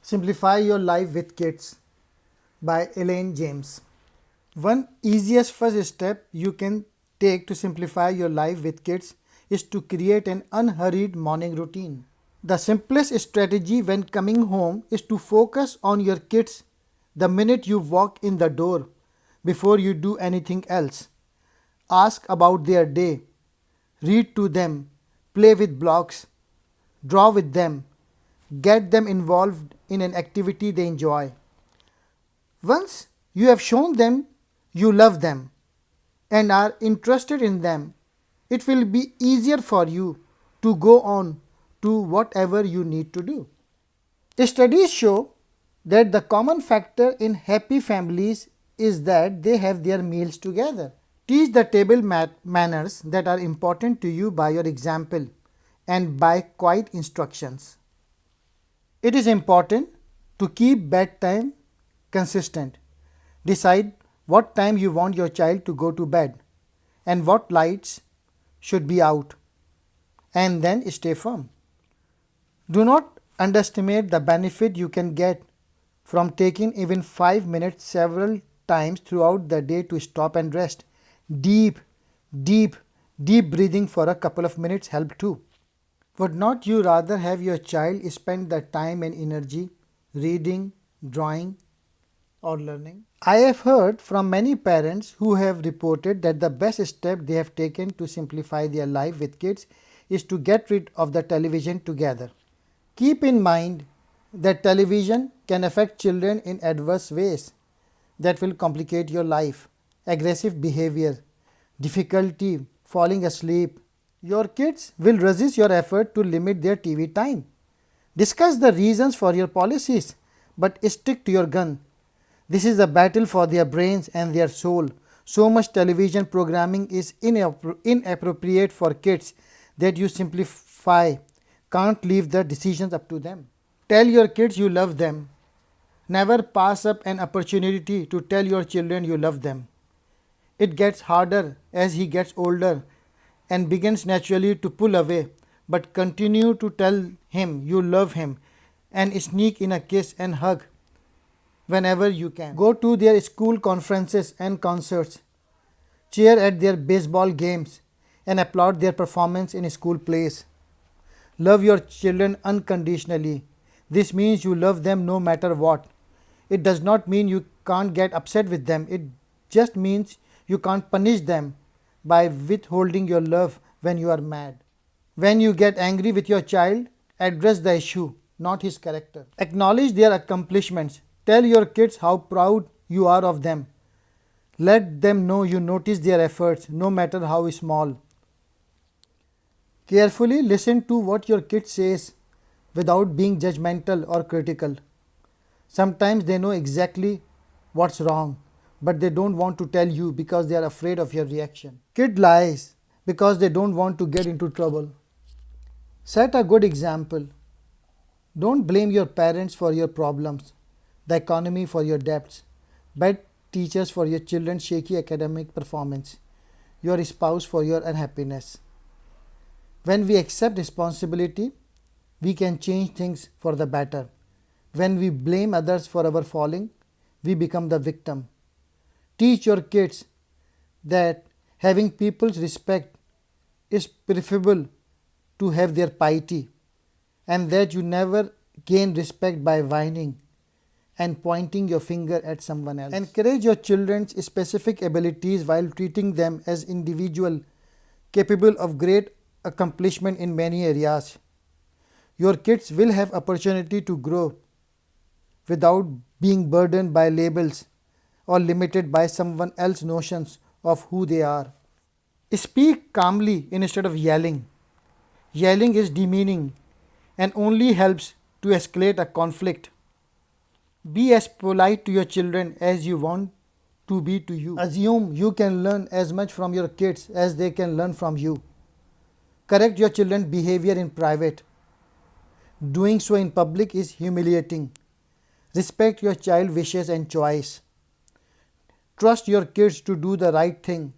Simplify Your Life with Kids by Elaine James. One easiest first step you can take to simplify your life with kids is to create an unhurried morning routine. The simplest strategy when coming home is to focus on your kids the minute you walk in the door before you do anything else. Ask about their day, read to them, play with blocks, draw with them, get them involved in an activity they enjoy. Once you have shown them you love them and are interested in them, it will be easier for you to go on to whatever you need to do. Studies show that the common factor in happy families is that they have their meals together. Teach the table manners that are important to you by your example and by quiet instructions. It is important to keep bedtime consistent. Decide what time you want your child to go to bed and what lights should be out, and then stay firm. Do not underestimate the benefit you can get from taking even 5 minutes several times throughout the day to stop and rest. Deep, deep, deep breathing for a couple of minutes help too. Would not you rather have your child spend the time and energy reading, drawing, or learning? I have heard from many parents who have reported that the best step they have taken to simplify their life with kids is to get rid of the television together. Keep in mind that television can affect children in adverse ways that will complicate your life. Aggressive behavior, difficulty falling asleep. Your kids will resist your effort to limit their TV time. Discuss the reasons for your policies, but stick to your gun. This is a battle for their brains and their soul. So much television programming is inappropriate for kids that you can't leave the decisions up to them. Tell your kids you love them. Never pass up an opportunity to tell your children you love them. It gets harder as he gets older and begins naturally to pull away, but continue to tell him you love him and sneak in a kiss and hug whenever you can. Go to their school conferences and concerts, cheer at their baseball games, and applaud their performance in school plays. Love your children unconditionally. This means you love them no matter what. It does not mean you can't get upset with them. It just means you can't punish them by withholding your love when you are mad. When you get angry with your child, address the issue, not his character. Acknowledge their accomplishments. Tell your kids how proud you are of them. Let them know you notice their efforts, no matter how small. Carefully listen to what your kid says without being judgmental or critical. Sometimes they know exactly what's wrong, but they don't want to tell you because they are afraid of your reaction. Kid lies because they don't want to get into trouble. Set a good example. Don't blame your parents for your problems, the economy for your debts, bad teachers for your children's shaky academic performance, your spouse for your unhappiness. When we accept responsibility, we can change things for the better. When we blame others for our falling, we become the victim. Teach your kids that having people's respect is preferable to have their piety, and that you never gain respect by whining and pointing your finger at someone else. Encourage your children's specific abilities while treating them as individuals capable of great accomplishment in many areas. Your kids will have opportunity to grow without being burdened by labels or limited by someone else's notions of who they are. Speak calmly instead of yelling. Yelling is demeaning and only helps to escalate a conflict. Be as polite to your children as you want to be to you. Assume you can learn as much from your kids as they can learn from you. Correct your children's behavior in private. Doing so in public is humiliating. Respect your child's wishes and choice. Trust your kids to do the right thing